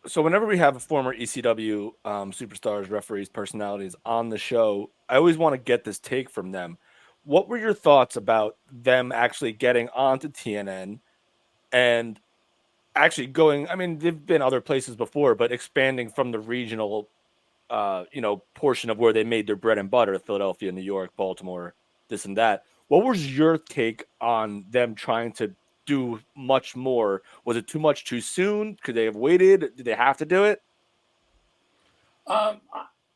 So whenever we have former ECW superstars, referees, personalities on the show, I always want to get this take from them. What were your thoughts about them actually getting onto TNN and actually going? I mean, they've been other places before, but expanding from the regional, portion of where they made their bread and butter: Philadelphia, New York, Baltimore, this and that. What was your take on them trying to do much more? Was it too much too soon? Could they have waited? Did they have to do it? Um,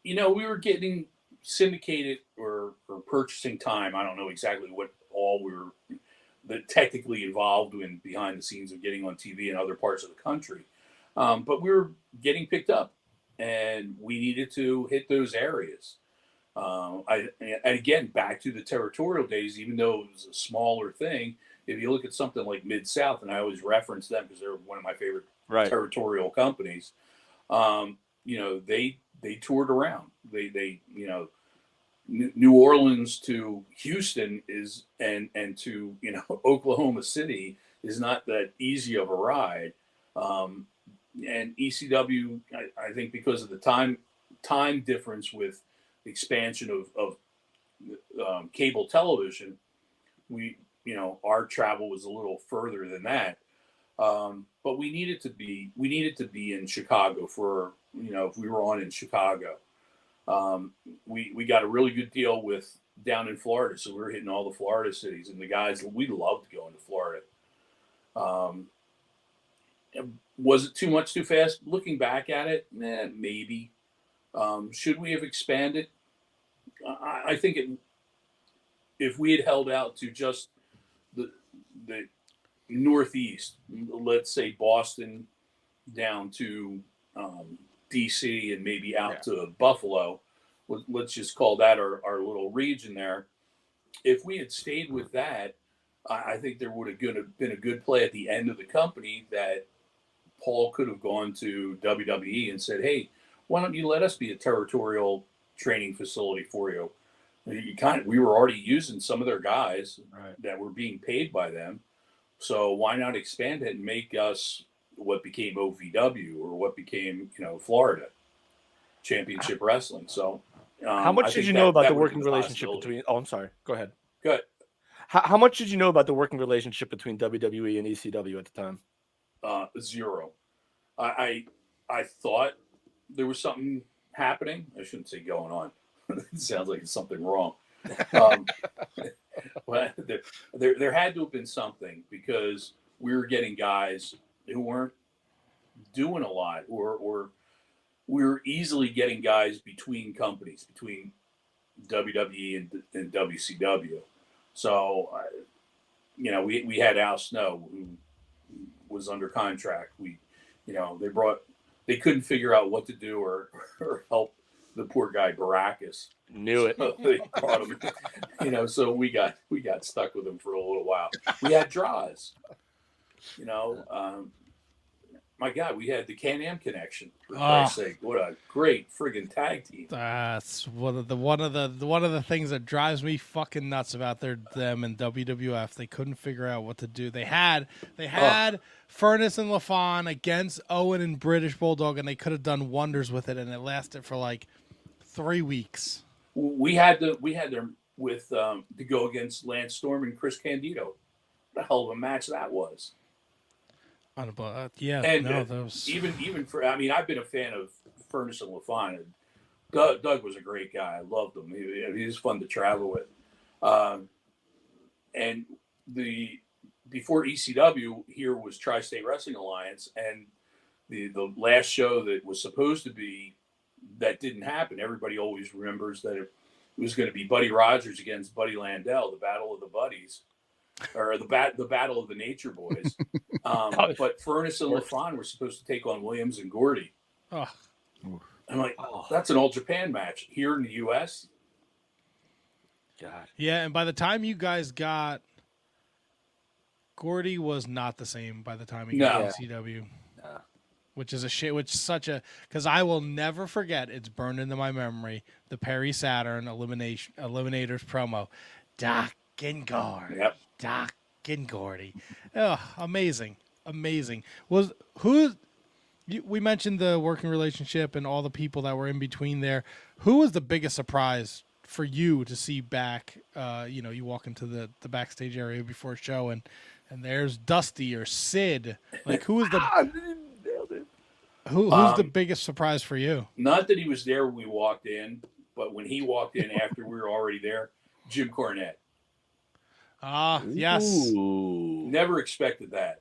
we were getting syndicated or purchasing time. I don't know exactly what all we were that technically involved in behind the scenes of getting on TV in other parts of the country. But we were getting picked up, and we needed to hit those areas. And again, back to the territorial days, even though it was a smaller thing, if you look at something like Mid South, and I always reference them because they're one of my favorite Right. territorial companies. They toured around. They New Orleans to Houston is and to Oklahoma City is not that easy of a ride. Um, and ECW, I think because of the time difference with the expansion of cable television, our travel was a little further than that. But we needed to be in Chicago for if we were on in Chicago. We got a really good deal with down in Florida, so we were hitting all the Florida cities, and the guys we loved going to Florida. Um, was it too much too fast? Looking back at it, maybe. Should we have expanded? I think if we had held out to just the the Northeast, let's say Boston down to DC and maybe Yeah. out to Buffalo. Let's just call that our little region there. If we had stayed with that, I think there would have been a good play at the end of the company that Paul could have gone to WWE and said, "Hey, why don't you let us be a territorial training facility for you?" We were already using some of their guys Right. that were being paid by them, so why not expand it and make us what became OVW or what became Florida Championship Wrestling? So How I much did think you know that about the that would have been working a relationship possibility. between? Oh, I'm sorry. Go ahead. Good. How much did you know about the working relationship between WWE and ECW at the time? Zero. I I thought there was something happening. I shouldn't say going on. It sounds like it's something wrong. Um, but there had to have been something because we were getting guys who weren't doing a lot, or we were easily getting guys between companies, between WWE and WCW. So, we had Al Snow who was under contract. They couldn't figure out what to do or help the poor guy Baracus. Knew it. So they brought him, so we got stuck with him for a little while. We had draws, you know. My God, we had the Can Am connection for Oh, Christ's sake. What a great friggin' tag team. that's one of the things that drives me fucking nuts about them and WWF. They couldn't figure out what to do. They Oh, had Furnace and LaFon against Owen and British Bulldog, and they could have done wonders with it, and it lasted for like 3 weeks. we had them with to go against Lance Storm and Chris Candido. What a hell of a match that was. Yeah, And no, those. even for I've been a fan of Furnace and LaFon. And Doug was a great guy. I loved him. He was fun to travel with. Um, and the before ECW here was Tri-State Wrestling Alliance, and the last show that was supposed to be that didn't happen. Everybody always remembers that it was going to be Buddy Rogers against Buddy Landell, the Battle of the Buddies, or the Battle of the Nature Boys. But Furnace and LaFon were supposed to take on Williams and Gordy. Oh, I'm like, Oh that's an All Japan match here in the U.S. God. yeah, and by the time you guys got Gordy was not the same by the time he got No, Yeah. ECW. Nah. Which is a shit. Which is such a because I will never forget. It's burned into my memory. The Perry Saturn Eliminators promo. Doc and Gordy. yep. Doc and Gordy. Oh, amazing, amazing. Was who? we mentioned the working relationship and all the people that were in between there. Who was the biggest surprise for you to see back? You walk into the backstage area before a show and there's Dusty or Sid. Like who was the Nailed it. who's the biggest surprise for you? Not that he was there when we walked in, but when he walked in after we were already there, Jim Cornette. Yes. Ooh. Never expected that.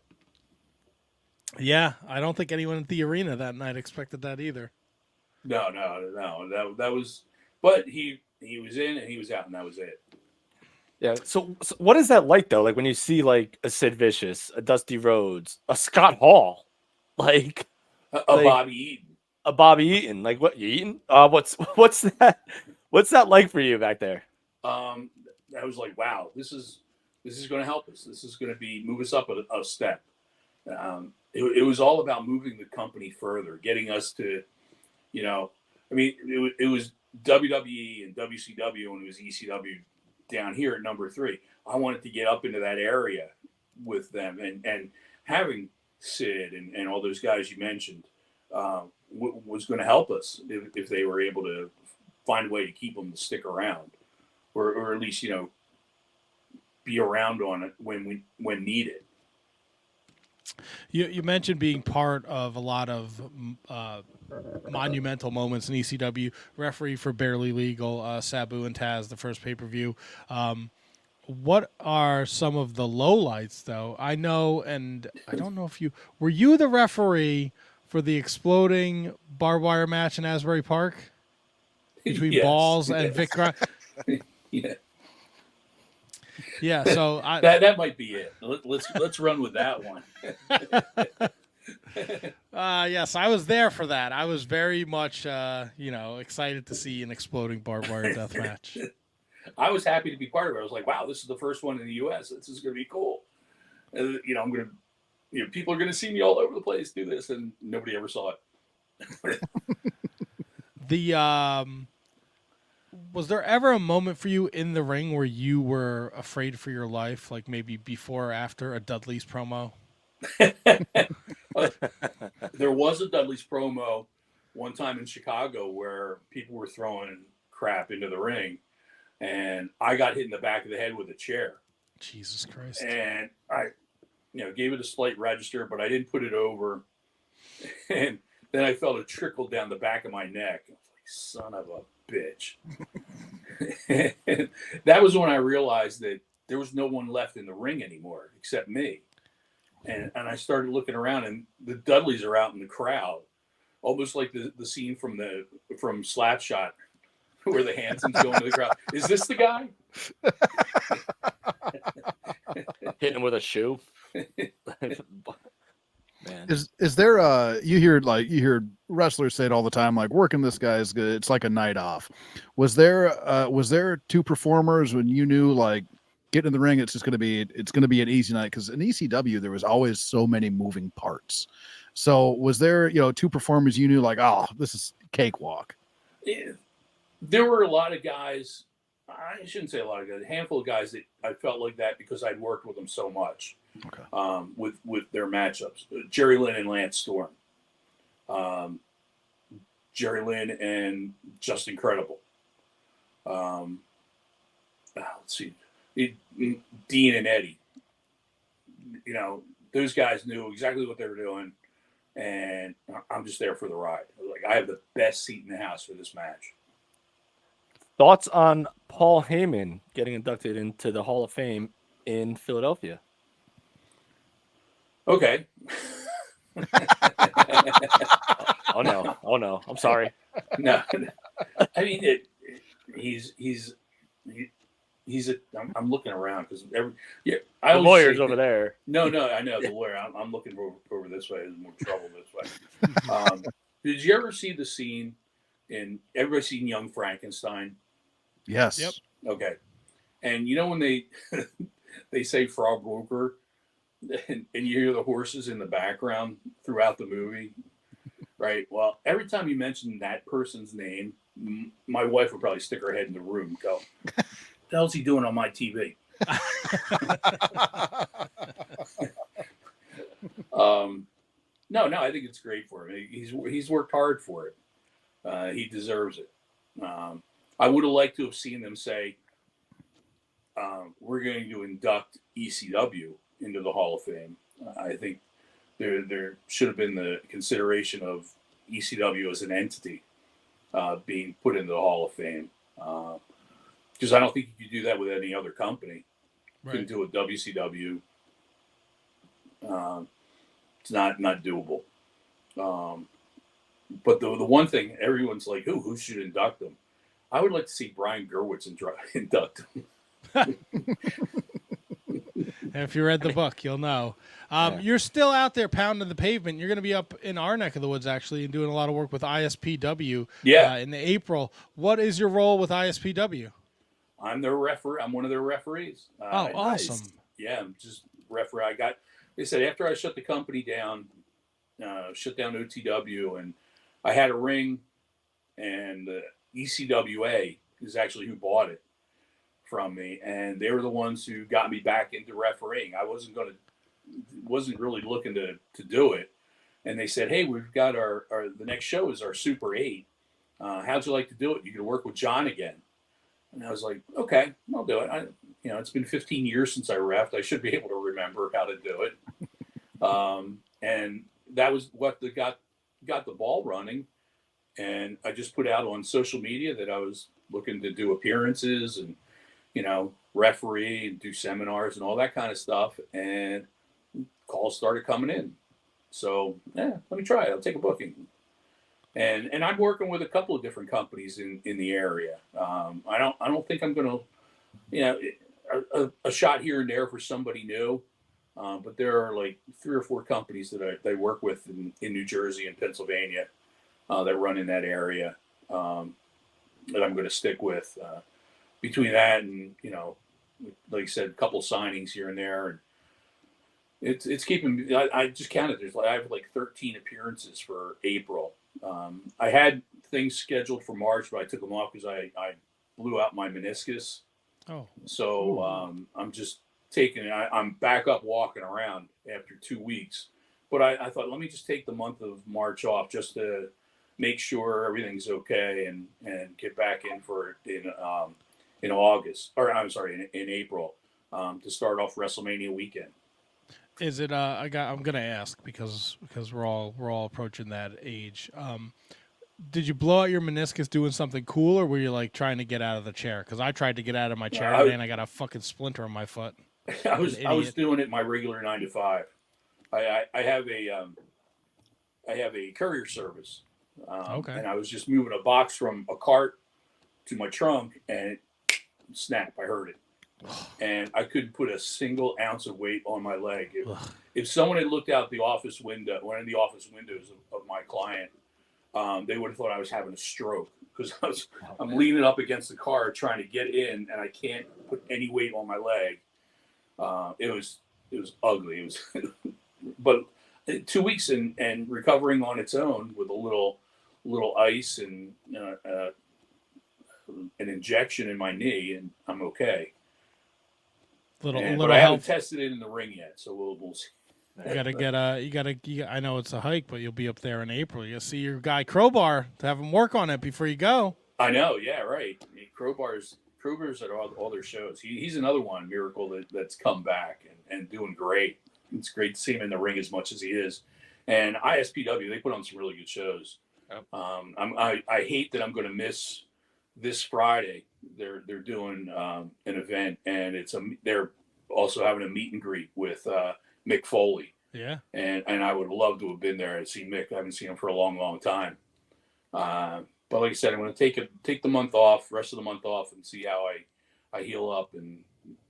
Yeah, I don't think anyone at the arena that night expected that either. No. That was, but he was in and he was out, and that was it. Yeah. So what is that like though? Like when you see like a Sid Vicious, a Dusty Rhodes, a Scott Hall, like like Bobby Eaton. a Bobby Eaton. Like what you eating? What's that? What's that like for you back there? I was like, wow, this is going to help us. This is going to move us up a step. It was all about moving the company further, getting us to, it was WWE and WCW and it was ECW down here at number 3. I wanted to get up into that area with them, and having Sid and all those guys you mentioned was going to help us if they were able to find a way to keep them to stick around, or at least be around on it when needed. You mentioned being part of a lot of monumental moments in ECW. Referee for Barely Legal, Sabu and Taz, the first pay-per-view. What are some of the lowlights, though? I know, and I don't know if were you the referee for the exploding barbed wire match in Asbury Park between Balls and Vic Grimes? Yeah. Yeah, so that might be it. Let's run with that one. Yes, I was there for that. I was very much excited to see an exploding barbed wire death match. I was happy to be part of it. I was like, wow, this is the first one in the U.S. This is going to be cool. I'm going to, people are going to see me all over the place do this, and nobody ever saw it. Was there ever a moment for you in the ring where you were afraid for your life, like maybe before or after a Dudley's promo? There was a Dudley's promo one time in Chicago where people were throwing crap into the ring, and I got hit in the back of the head with a chair. Jesus Christ. And I, gave it a slight register, but I didn't put it over. And then I felt it trickle down the back of my neck. I was like, son of a bitch. And that was when I realized that there was no one left in the ring anymore except me. And I started looking around, and the Dudleys are out in the crowd, almost like the scene from Slapshot, where the Hansons go into the crowd. Is this the guy? Hitting him with a shoe. Man. Is there you hear wrestlers say it all the time, like working this guy is good, it's like a night off. Was there 2 performers when you knew like getting in the ring it's going to be an easy night? Because in ECW there was always so many moving parts. So was there 2 performers you knew like, oh, this is cakewalk? Yeah. There were a lot of guys, I shouldn't say a lot of guys, a handful of guys that I felt like that because I'd worked with them so much. Okay. With their matchups, Jerry Lynn and Lance Storm, Jerry Lynn and Just Incredible. Let's see, Dean and Eddie. Those guys knew exactly what they were doing, and I'm just there for the ride. Like, I have the best seat in the house for this match. Thoughts on Paul Heyman getting inducted into the Hall of Fame in Philadelphia? Okay. Oh no! I'm sorry. No. I mean, I'm looking around because the lawyer's over there. No, I know the lawyer. I'm looking over this way. There's more trouble this way. Did you ever see the scene everybody seen Young Frankenstein? Yes. Yep. Okay. And when they say Frog Broker, and you hear the horses in the background throughout the movie, right? Well, every time you mention that person's name, my wife would probably stick her head in the room and go, "What the hell's he doing on my TV?" No, no, I think it's great for him. He's worked hard for it. He deserves it. I would have liked to have seen them say, we're going to induct ECW into the Hall of Fame. I think there should have been the consideration of ECW as an entity being put into the Hall of Fame. Because I don't think you could do that with any other company. Right. You can do a WCW. It's not doable. But the one thing everyone's like, who should induct them? I would like to see Brian Gerwitz induct him. If you read the book, you'll know. Yeah. You're still out there pounding the pavement. You're going to be up in our neck of the woods, actually, and doing a lot of work with ISPW in April. What is your role with ISPW? I'm their referee. I'm one of their referees. Awesome. I'm just referee. They said after I shut the company down, shut down OTW, and I had a ring, and ECWA is actually who bought it from me, and they were the ones who got me back into refereeing. I wasn't really looking to do it, and they said, "Hey, we've got our the next show is our Super 8. How'd you like to do it? You can work with John again." And I was like, "Okay, I'll do it." It's been 15 years since I refed. I should be able to remember how to do it. And that was what got the ball running. And I just put out on social media that I was looking to do appearances and, referee and do seminars and all that kind of stuff. And calls started coming in. So, let me try it. I'll take a booking. And I'm working with a couple of different companies in the area. I don't think I'm going to, a shot here and there for somebody new. But there are like 3 or 4 companies that I work with in New Jersey and Pennsylvania that run in that area that I'm going to stick with. Between that and, like I said, a couple signings here and there. And it's keeping, I just counted. I have like 13 appearances for April. I had things scheduled for March, but I took them off because I blew out my meniscus. Oh. So I'm just I'm back up walking around after 2 weeks. But I thought, let me just take the month of March off just to make sure everything's okay and get back in August, or I'm sorry, in April, to start off WrestleMania weekend. Is it? I'm gonna ask because we're all approaching that age. Did you blow out your meniscus doing something cool, or were you like trying to get out of the chair? Because I tried to get out of my chair today, and I got a fucking splinter on my foot. I was doing it my regular 9 to 5. I have a courier service. Okay. And I was just moving a box from a cart to my trunk, and it snapped. I heard it. And I couldn't put a single ounce of weight on my leg. If someone had looked out the office window, one of the office windows of my client, they would have thought I was having a stroke because I'm leaning up against the car trying to get in, and I can't put any weight on my leg. It was ugly. It was, but 2 weeks and recovering on its own with a little ice and an injection in my knee, and I'm okay. But I haven't tested it in the ring yet, so we'll see. You gotta get I know it's a hike, but you'll be up there in April. You'll see your guy Crowbar to have him work on it before you go. I know, yeah, right. Crowbar's at all their shows. He's another one, Miracle, that's come back and doing great. It's great to see him in the ring as much as he is. And ISPW, they put on some really good shows. Yep. I hate that I'm going to miss this Friday. They're doing an event, and they're also having a meet and greet with Mick Foley. Yeah. And I would love to have been there and see Mick. I haven't seen him for a long, long time. But like I said, I'm going to take the month off, rest of the month off, and see how I heal up, and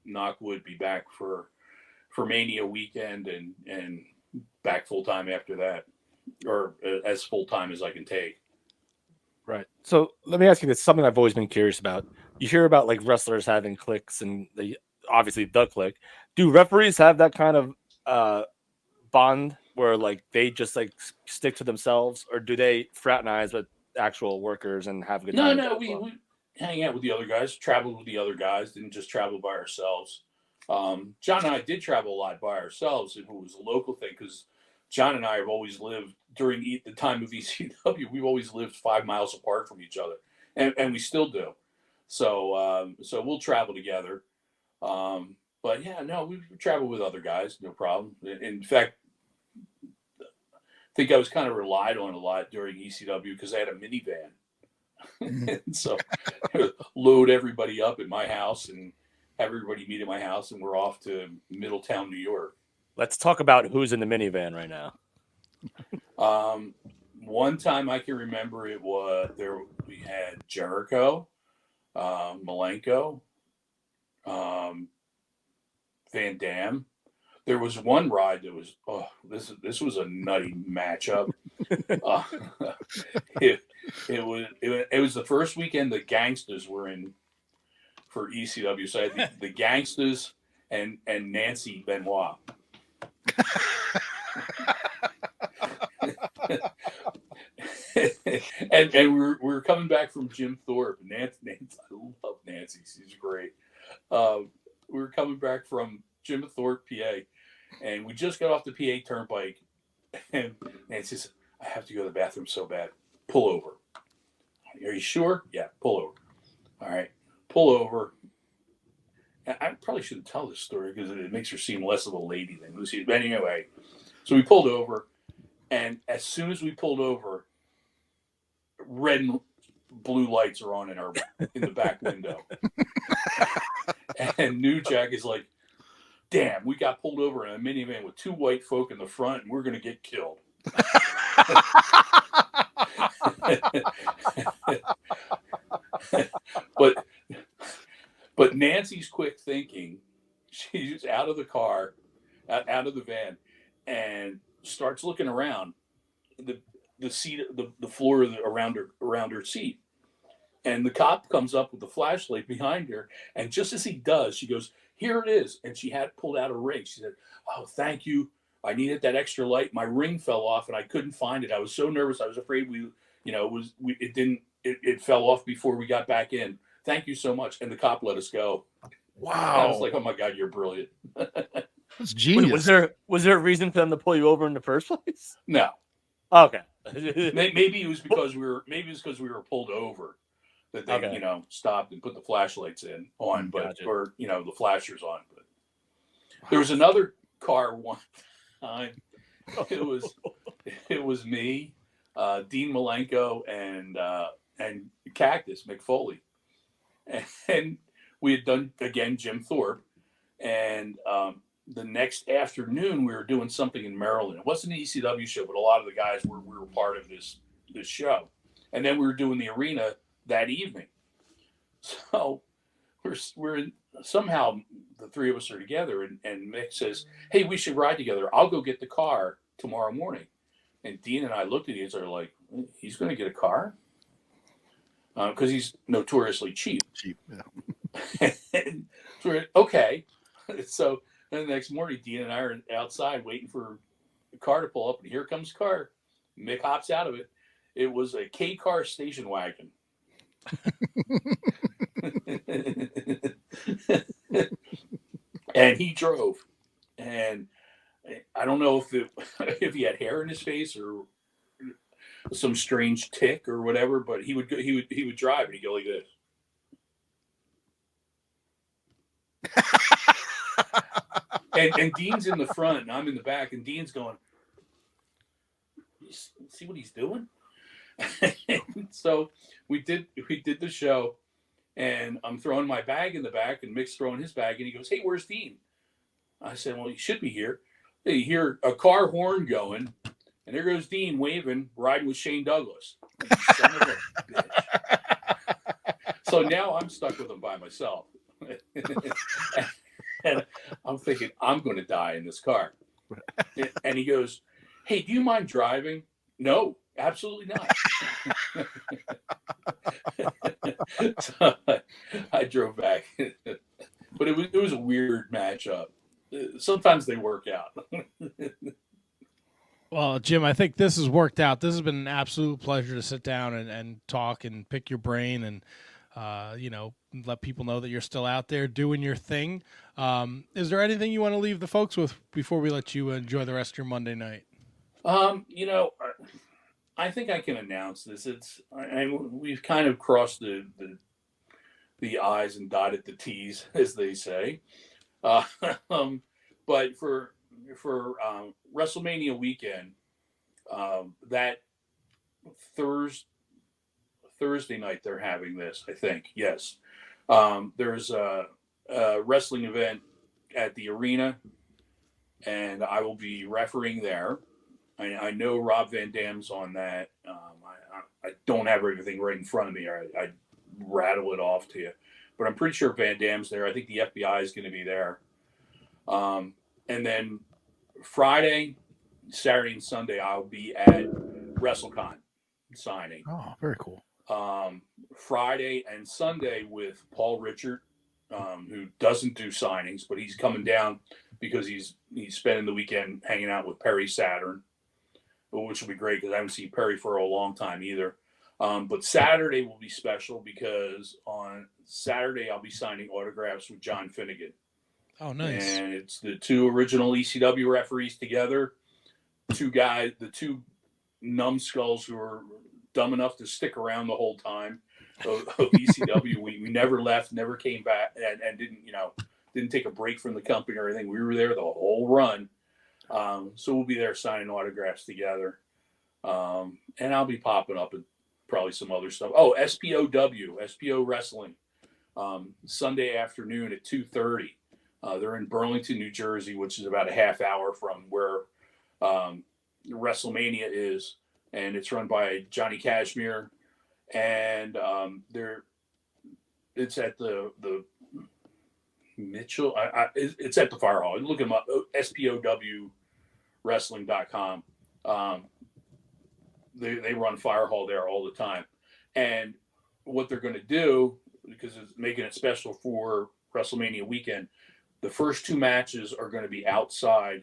knock wood, be back for Mania weekend and back full time after that, or as full time as I can take. Right. So let me ask you this: something I've always been curious about. You hear about like wrestlers having cliques, and obviously the clique. Do referees have that kind of bond where like they just like stick to themselves, or do they fraternize with actual workers and have a good time? No, we hang out with the other guys, traveled with the other guys, didn't just travel by ourselves. John and I did travel a lot by ourselves, if it was a local thing, because John and I have always lived during the time of ECW. We've always lived 5 miles apart from each other, and we still do. So we'll travel together. But yeah, no, we travel with other guys, no problem. In fact, I think I was kind of relied on a lot during ECW because I had a minivan. And so load everybody up at my house and have everybody meet at my house, and we're off to Middletown, New York. Let's talk about who's in the minivan right now. One time I can remember we had Jericho, Molineaux, Van Dam. There was one ride that was this was a nutty matchup. It was the first weekend the Gangsters were in for ECW. So I had the Gangsters and Nancy Benoit. and we were coming back from Jim Thorpe. Nancy, I love Nancy. She's great. We were coming back from Jim Thorpe, PA, and we just got off the PA turnpike. And Nancy says, "I have to go to the bathroom so bad. Pull over." "Are you sure?" "Yeah, pull over." "All right, pull over." And I probably shouldn't tell this story because it makes her seem less of a lady than Lucy. But anyway, so we pulled over, and as soon as we pulled over, red and blue lights are on in the back window. And New Jack is like, "Damn, we got pulled over in a minivan with two white folk in the front, and we're going to get killed." But Nancy's quick thinking, she's out of the car, out of the van, and starts looking around the seat, the floor around her seat. And the cop comes up with the flashlight behind her, and just as he does, she goes, "Here it is." And she had pulled out a ring. She said, "Oh, thank you. I needed that extra light. My ring fell off, and I couldn't find it. I was so nervous. I was afraid it fell off before we got back in. Thank you so much." And the cop let us go. Wow. I was like, "Oh my God, you're brilliant." That's genius. Was there a reason for them to pull you over in the first place? No. Okay. Maybe it was because we were pulled over that they, Okay. stopped and put the flashlights on, Gotcha. or the flashers on. But there was another car one time. It was me, Dean Malenko, and Cactus McFoley, and we had done again Jim Thorpe, and the next afternoon we were doing something in Maryland. It wasn't an ECW show, but a lot of the guys we were part of this show, and then we were doing the arena that evening. So we're in, somehow the three of us are together, and Mick says, "Hey, we should ride together. I'll go get the car tomorrow morning." And Dean and I looked at each other like, "He's going to get a car?" Because he's notoriously cheap. Yeah. And so we're, okay. So then the next morning, Dean and I are outside waiting for the car to pull up, and here comes the car. Mick hops out of it. It was a K-car station wagon. And he drove, and I don't know if he had hair in his face or some strange tick or whatever, but he would drive, and he'd go like this. And Dean's in the front, and I'm in the back, and Dean's going, "See what he's doing?" So we did the show, and I'm throwing my bag in the back, and Mick's throwing his bag, and he goes, "Hey, where's Dean?" I said, "Well, he should be here." You hear a car horn going, and there goes Dean waving, riding with Shane Douglas. Son of a bitch. So now I'm stuck with him by myself. And I'm thinking, I'm going to die in this car. And he goes, "Hey, do you mind driving?" "No, absolutely not." So I drove back. But it was a weird matchup. Sometimes they work out. Well, Jim, I think this has worked out. This has been an absolute pleasure to sit down and talk and pick your brain and, let people know that you're still out there doing your thing. Is there anything you want to leave the folks with before we let you enjoy the rest of your Monday night? You know, I think I can announce this. We've kind of crossed the I's and dotted the T's, as they say. Uh, um, but for WrestleMania weekend, that Thursday Thursday night they're having this. I think yes. There's a wrestling event at the arena, and I will be refereeing there. I know Rob Van Dam's on that. I don't have everything right in front of me. I rattle it off to you, but I'm pretty sure Van Dam's there. I think the FBI is going to be there. And then Friday, Saturday, and Sunday, I'll be at WrestleCon signing. Oh, very cool. Friday and Sunday with Paul Richard, who doesn't do signings, but he's coming down because he's spending the weekend hanging out with Perry Saturn, which will be great because I haven't seen Perry for a long time either. But Saturday will be special because on Saturday I'll be signing autographs with John Finnegan. Oh, nice. And it's the two original ECW referees together. The two numbskulls who are dumb enough to stick around the whole time of ECW. we never left, never came back, and didn't take a break from the company or anything. We were there the whole run. So we'll be there signing autographs together. And I'll be popping up and probably some other stuff. Oh, SPO Wrestling, Sunday afternoon at 2:30. They're in Burlington, New Jersey, which is about a half hour from where WrestleMania is, and it's run by Johnny Cashmere, and it's at the Mitchell. It's at the Fire Hall. Look them up. SPOWwrestling.com. They run Fire Hall there all the time, and what they're going to do, because it's making it special for WrestleMania weekend, the first two matches are going to be outside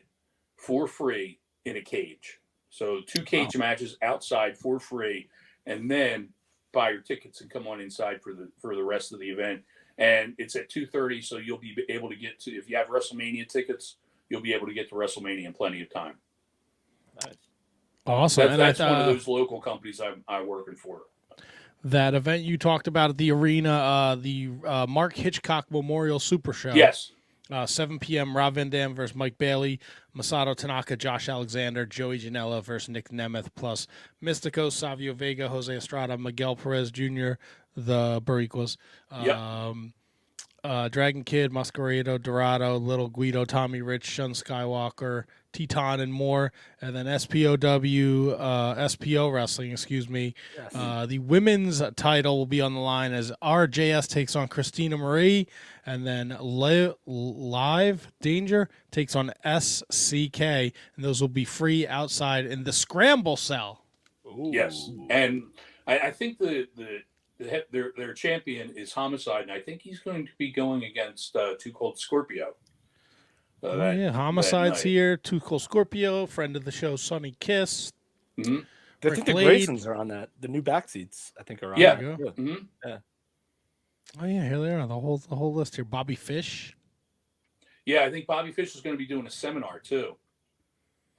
for free in a cage. So 2 cage matches outside for free, and then buy your tickets and come on inside for the rest of the event. And it's at 2:30, so you'll be able to get to, if you have WrestleMania tickets, you'll be able to get to WrestleMania in plenty of time. Nice. Awesome. That's one of those local companies I'm working for. That event you talked about at the arena, the Mark Hitchcock Memorial Super Show. Yes. 7 p.m. Rob Van Dam versus Mike Bailey, Masato Tanaka, Josh Alexander, Joey Janela versus Nick Nemeth, plus Mystico, Savio Vega, Jose Estrada, Miguel Perez Jr., the Bariquas, Dragon Kid, Masquerado, Dorado, Little Guido, Tommy Rich, Shun Skywalker, Teton, and more. And then SPO Wrestling, excuse me. Yes. The women's title will be on the line as RJS takes on Christina Marie. And then Live Danger takes on SCK. And those will be free outside in the Scramble Cell. Ooh. Yes. And I think their champion is Homicide, and I think he's going to be going against Too Cold Scorpio. Homicide's here. Too Cold Scorpio, friend of the show, Sonny Kiss. Mm-hmm. I think the Blade. Graysons are on that. The new backseats, I think, are on. Yeah. There. Mm-hmm. Yeah. Oh yeah, here they are. The whole list here. Bobby Fish. Yeah, I think Bobby Fish is going to be doing a seminar too.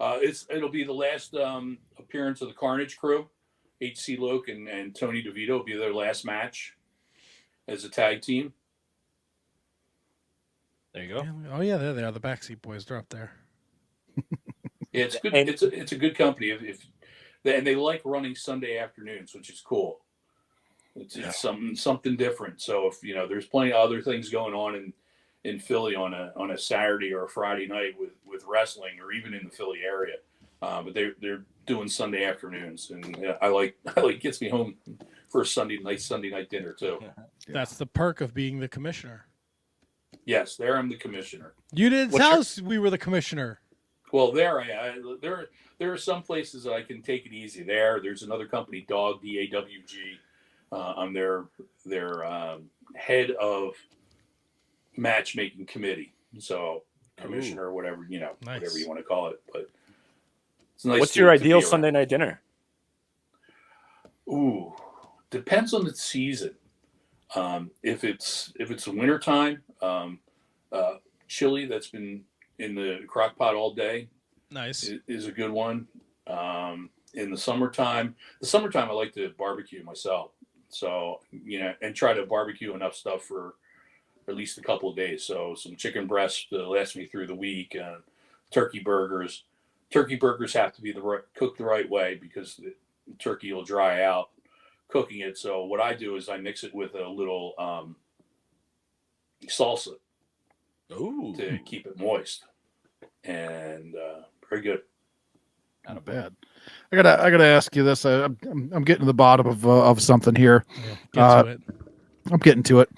It'll be the last appearance of the Carnage crew. HC Loke and Tony DeVito will be their last match as a tag team. There you go. Oh yeah, there they are. The Backseat Boys. They're up there. Yeah, it's good. It's a good company. And they like running Sunday afternoons, which is cool. It's something different. So if there's plenty of other things going on in Philly on a Saturday or a Friday night with wrestling, or even in the Philly area, but they're doing Sunday afternoons, and I like gets me home for a Sunday night dinner too. Yeah. That's the perk of being the commissioner. Yes, there I'm the commissioner. You didn't tell us we were the commissioner. Well, there are some places that I can take it easy. There's another company, DAWG. I'm their head of matchmaking committee. So commissioner, or whatever Nice. whatever you want to call it. But it's nice. What's your ideal Sunday night dinner? Ooh, depends on the season. If it's winter time, chili that's been in the crock pot all day Nice. is a good one. In the summertime, I like to barbecue myself. So, and try to barbecue enough stuff for at least a couple of days. So some chicken breasts to last me through the week, and turkey burgers. Turkey burgers have to be cooked the right way because the turkey will dry out cooking it. So what I do is I mix it with a little salsa Ooh, to keep it moist, and very good. Not bad. I gotta ask you this. I'm getting to the bottom of something here. Yeah, get to it. I'm getting to it.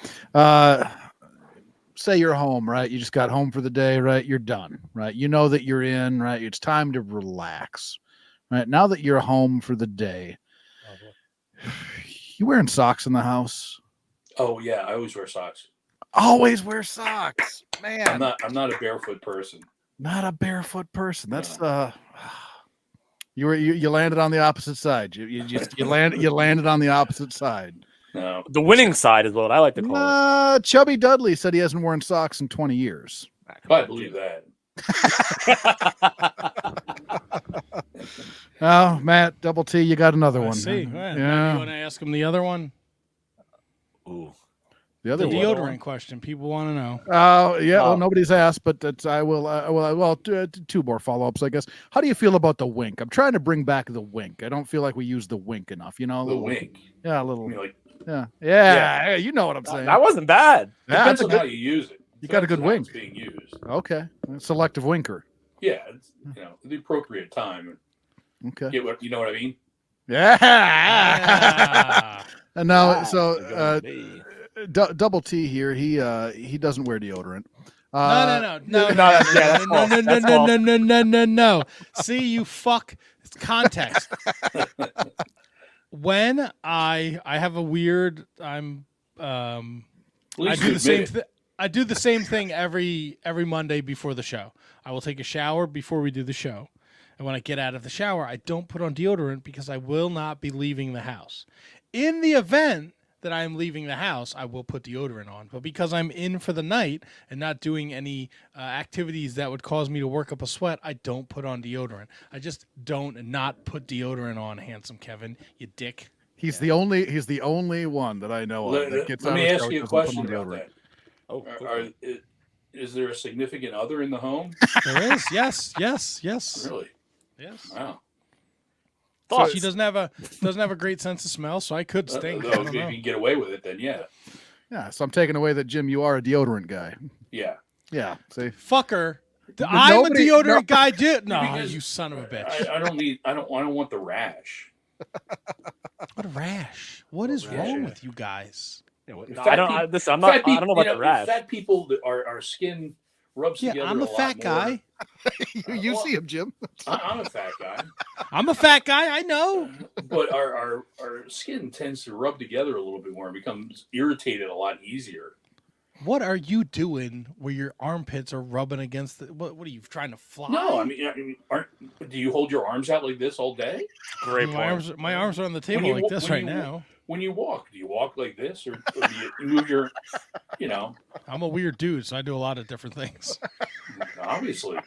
Say you're home, right? You just got home for the day, right? You're done, right? You know that you're in, right? It's time to relax, right? Now that you're home for the day, you wearing socks in the house? Oh yeah, I always wear socks. Always wear socks, man. I'm not a barefoot person. Not a barefoot person. That's you landed on the opposite side. You landed on the opposite side. No, the winning side is what I like to call it. Chubby Dudley said he hasn't worn socks in 20 years. I believe that. Oh, Matt, Double T, you got another I one. see. Yeah. You want to ask him the other one? Ooh, The other The one. deodorant question. People want to know. Oh, yeah. Well, Oh. nobody's asked, but that's, I will. Well, two more follow-ups, I guess. How do you feel about the wink? I'm trying to bring back the wink. I don't feel like we use the wink enough. You know, a The little, wink. Yeah, a I little. mean, like, Yeah. You know what I'm saying. that wasn't bad. depends That's a on how good. you use it. You got a good Depends on how wink. it's being used. Okay, selective winker. Yeah, it's, the appropriate time. Okay. Get what what I mean? Yeah. Ah. And now, Ah, so it's gonna be. Double T here. He doesn't wear deodorant. No. that's false. That's false. No. See, you fuck. It's context. When I have a weird, At I least do you the same admit it. thing. I do the same thing every Monday before the show. I will take a shower before we do the show. And when I get out of the shower, I don't put on deodorant because I will not be leaving the house. In the event that I am leaving the house, I will put deodorant on. But because I'm in for the night and not doing any activities that would cause me to work up a sweat, I don't put on deodorant. I just don't not put deodorant on, handsome Kevin, you dick. He's the only one that I know of that gets Let out me of the ask show, you a doesn't put question on about deodorant. that. Oh, Is there a significant other in the home? There is, yes. Really? Yes. Wow. So she doesn't have a great sense of smell, so I could stink. I Though, don't if know. you can get away with it, then yeah. Yeah, so I'm taking away that, Jim, you are a deodorant guy. Yeah. Yeah, see, Fucker. I'm a nobody- deodorant guy. No, Because you son of a bitch. I don't want the rash. What a rash. What is rash, wrong yeah. with you guys? I don't. I'm not. I don't know about the rash. Fat people that our skin rubs Yeah, together. I'm a lot fat more. guy. you see him, Jim. I'm a fat guy, I'm a fat guy. I know. but our skin tends to rub together a little bit more and becomes irritated a lot easier. What are you doing where your armpits are rubbing against the? What are you trying to fly? No, I mean, do you hold your arms out like this all day? Great my point. my arms are on the table you like wa- this when right you- now. When you walk, do you walk like this, or do you move your, I'm a weird dude, so I do a lot of different things. obviously.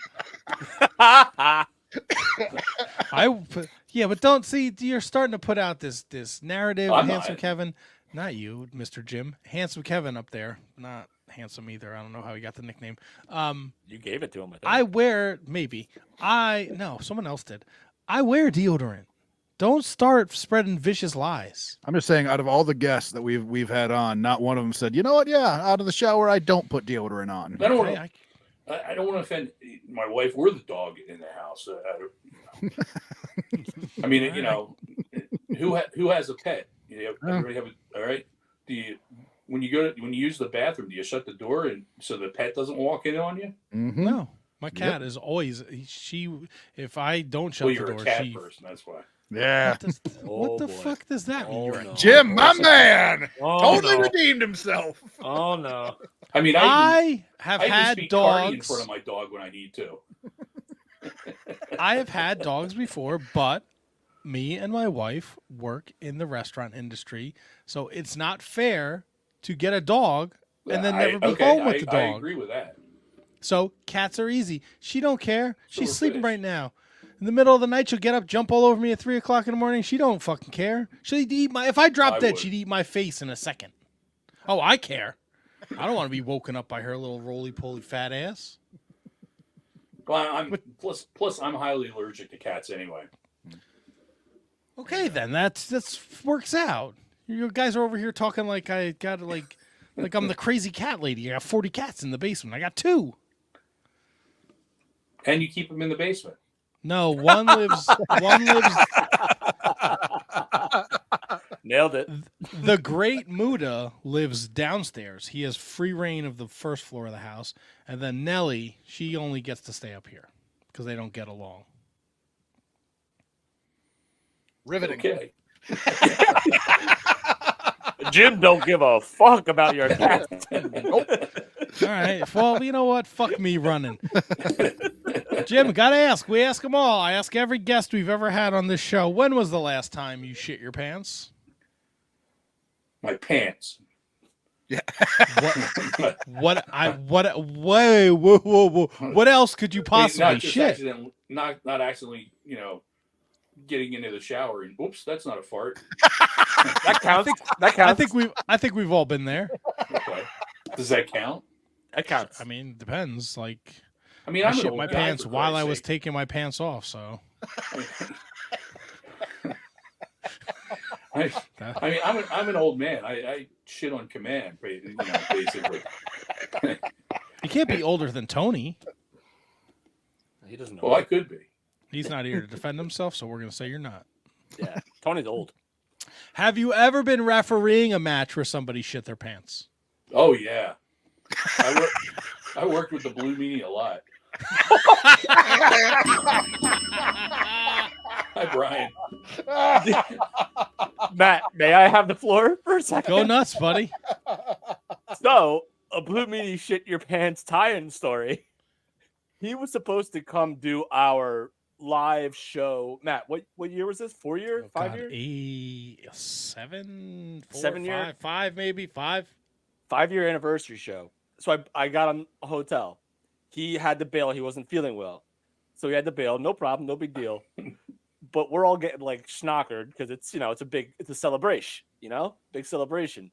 Yeah, but don't see. You're starting to put out this narrative, I'm handsome not. Kevin. Not you, Mr. Jim. Handsome Kevin up there. Not handsome either. I don't know how he got the nickname. You gave it to him. I wear no, someone else did. I wear deodorant. Don't start spreading vicious lies. I'm just saying, out of all the guests that we've had on, not one of them said, you know what? Yeah, out of the shower, I don't put deodorant on. I don't Okay, want to. I don't want to offend my wife or the dog in the house. I mean, who has a pet? Everybody have all right. Do you when you use the bathroom? Do you shut the door and so the pet doesn't walk in on you? Mm-hmm. No, my cat is always she. If I don't shut Well, the you're door, a cat she. person. That's why. Yeah. What the boy. fuck does that mean? Oh, You're a no. cat Jim, my person? man, Oh, totally no. redeemed himself. Oh no. I mean, I have I even had speak Cardi in dogs. front of my dog when I need to. I have had dogs before, but me and my wife work in the restaurant industry, so it's not fair to get a dog and then never be home with the dog. I agree with that. So cats are easy. She don't care. So She's we're sleeping finished. right now. In the middle of the night, she'll get up, jump all over me at 3 o'clock in the morning. She don't fucking care. She'd eat my. If I dropped dead, would. she'd eat my face in a second. Oh, I care. I don't want to be woken up by her little roly-poly fat ass. Well, plus I'm highly allergic to cats anyway. Okay, then that's works out. You guys are over here talking like I got like I'm the crazy cat lady. I got 40 cats in the basement. I got 2. And you keep them in the basement. No, one lives. Nailed it. The great Muda lives downstairs. He has free reign of the first floor of the house, and then Nellie, she only gets to stay up here because they don't get along. Riveting. Okay. Jim don't give a fuck about your cat. All right. Well, you know what? Fuck me running. Jim, gotta ask. We ask them all. I ask every guest we've ever had on this show. When was the last time you shit your pants? My pants. What else could you possibly not just shit? not accidentally, getting into the shower and oops, that's not a fart. That counts. That counts. I think we've all been there. Okay. Does that count? That counts. I mean, depends. Like, I mean, I I'm an shit old my guy, pants for while I Christ's was sake. taking my pants off. So I mean, I'm an old man. I shit on command, basically. you can't be older than Tony. He doesn't know. Well, I could be. He's not here to defend himself, so we're gonna say you're not. Yeah, Tony's old. Have you ever been refereeing a match where somebody shit their pants? Oh yeah. I worked with the Blue Meanie a lot. Hi, Brian. Matt, may I have the floor for a second? Go nuts, buddy. So, a Blue Meanie shit your pants tie-in story. He was supposed to come do our live show. Matt, what year was this? 4 year? 5 year? 7 year? 5 maybe 5. 5-year anniversary show. So I got him a hotel. He had to bail. He wasn't feeling well. So he had to bail. No problem. No big deal. But we're all getting like schnockered because it's a celebration, big celebration.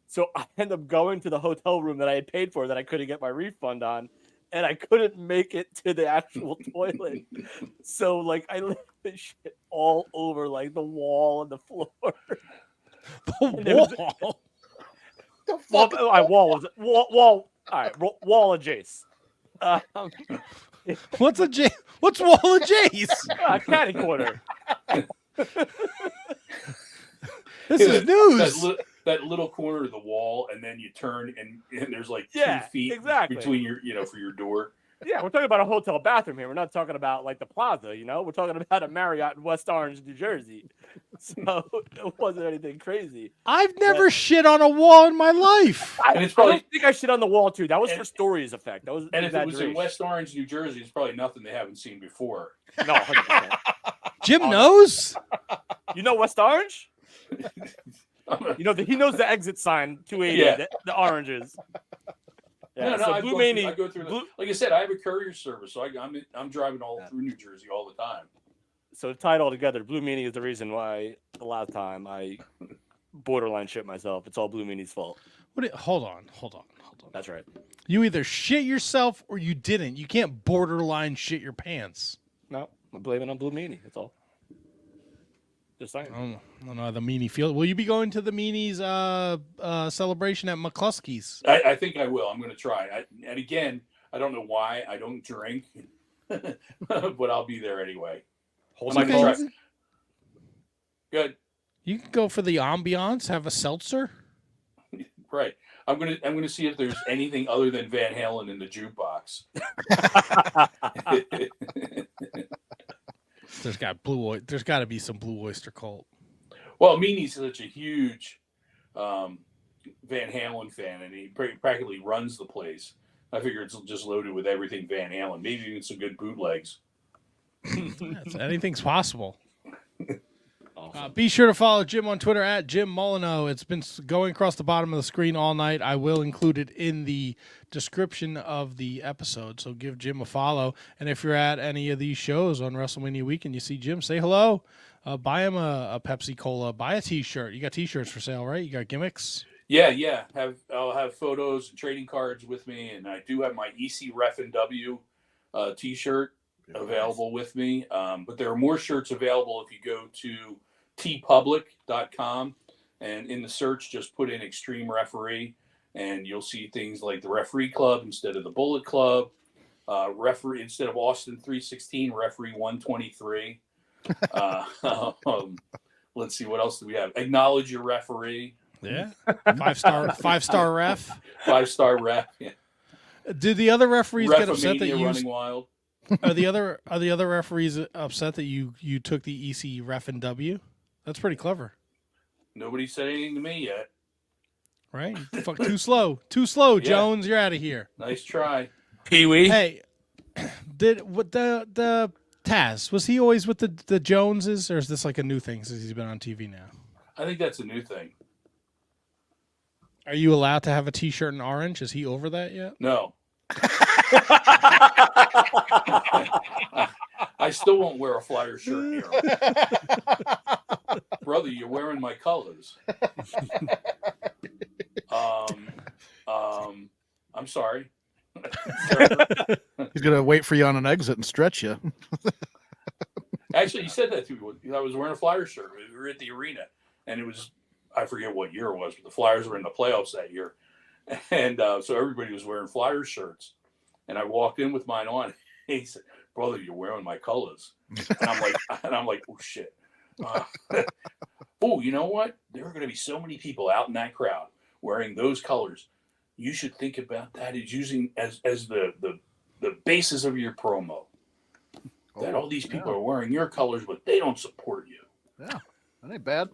So I end up going to the hotel room that I had paid for that I couldn't get my refund on, and I couldn't make it to the actual toilet. So like I left this shit all over like the wall and the floor. The wall. Wall. All right, wall of Jace. What's wall of J's? Catty corner. This is news. That little corner of the wall, and then you turn, and there's like 2 feet exactly between your, for your door. Yeah, we're talking about a hotel bathroom here. We're not talking about like the plaza, We're talking about a Marriott in West Orange, New Jersey. So it wasn't anything crazy. I've never shit on a wall in my life. And it's probably, I don't think I shit on the wall too. That was for stories effect. That was and if it was in exaggeration. West Orange, New Jersey, it's probably nothing they haven't seen before. No, 100%. Jim knows. You know West Orange? He knows the exit sign 280. Yeah. The oranges. Yeah, No, so I Blue Meanie. go through. Like I said, I have a courier service, so I'm driving all through New Jersey all the time. So tied all together, Blue Meanie is the reason why a lot of time I borderline shit myself. It's all Blue Meanie's fault. Hold on. That's right. You either shit yourself or you didn't. You can't borderline shit your pants. No, I'm blaming on Blue Meanie. That's all. Just saying. I don't know how the meanie feels. Will you be going to the meanies celebration at McCluskey's? I think I will. I'm going to try. And again, I don't know why I don't drink, but I'll be there anyway. Hold I'm my gonna phone. try. Good. You can go for the ambiance, have a seltzer. Right. I'm gonna see if there's anything other than Van Halen in the jukebox. There's got to be some Blue Oyster Cult. Well, Meanie's such a huge Van Halen fan, and he practically runs the place. I figure it's just loaded with everything Van Halen. Maybe even some good bootlegs. Anything's possible. Oh, Be sure to follow Jim on Twitter at Jim Molineaux. It's been going across the bottom of the screen all night. I will include it in the description of the episode, so give Jim a follow. And if you're at any of these shows on WrestleMania weekend, you see Jim, say hello. Buy him a Pepsi Cola. Buy a T-shirt. You got T-shirts for sale, right? You got gimmicks? Yeah. I'll have photos and trading cards with me, and I do have my EC Ref and W T-shirt available with me. But there are more shirts available if you go to tpublic.com, and in the search just put in Extreme Referee, and you'll see things like the Referee Club instead of the Bullet Club, referee instead of Austin 316, Referee 123. Let's see, what else do we have? Acknowledge your referee. Yeah. Five-star ref. 5-star ref. Yeah. Did the other referees get upset that you running wild? Are the other referees upset that you took the EC Ref and W? That's pretty clever. Nobody said anything to me yet. Right? Fuck, too slow, Jones. You're out of here. Nice try. Pee-wee. Hey, what the Taz, was he always with the Joneses, or is this like a new thing since he's been on TV now? I think that's a new thing. Are you allowed to have a T-shirt in orange? Is he over that yet? No. I still won't wear a Flyer shirt here. Brother, you're wearing my colors. I'm sorry. He's gonna wait for you on an exit and stretch you. Actually, he said that to me. I was wearing a Flyer shirt. We were at the arena, and it was, I forget what year it was, but the Flyers were in the playoffs that year. And so everybody was wearing Flyer shirts. And I walked in with mine on. He said, "Brother, you're wearing my colors." And I'm like, oh, shit. Oh, you know what? There are going to be so many people out in that crowd wearing those colors. You should think about that as using as the basis of your promo. That all these people are wearing your colors, but they don't support you. Yeah, that ain't bad.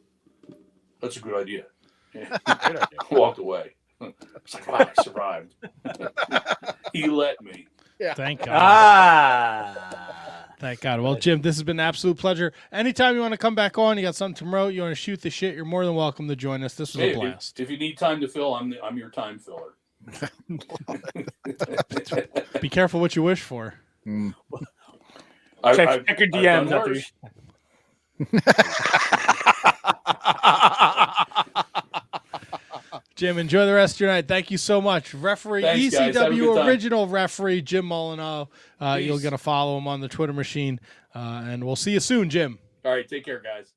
That's a good idea. Yeah. Good idea. Walked away. It's like, wow, I survived. He let me. Yeah. Thank God. Ah. Thank God. Well, Jim, this has been an absolute pleasure. Anytime you want to come back on, you got something to promote, you want to shoot the shit, you're more than welcome to join us. This was a blast. If you need time to fill, I'm your time filler. Be careful what you wish for. Check your DMs after. Jim, enjoy the rest of your night. Thank you so much. Referee, Thanks, ECW original referee, Jim Molineaux. You're going to follow him on the Twitter machine. And we'll see you soon, Jim. All right, take care, guys.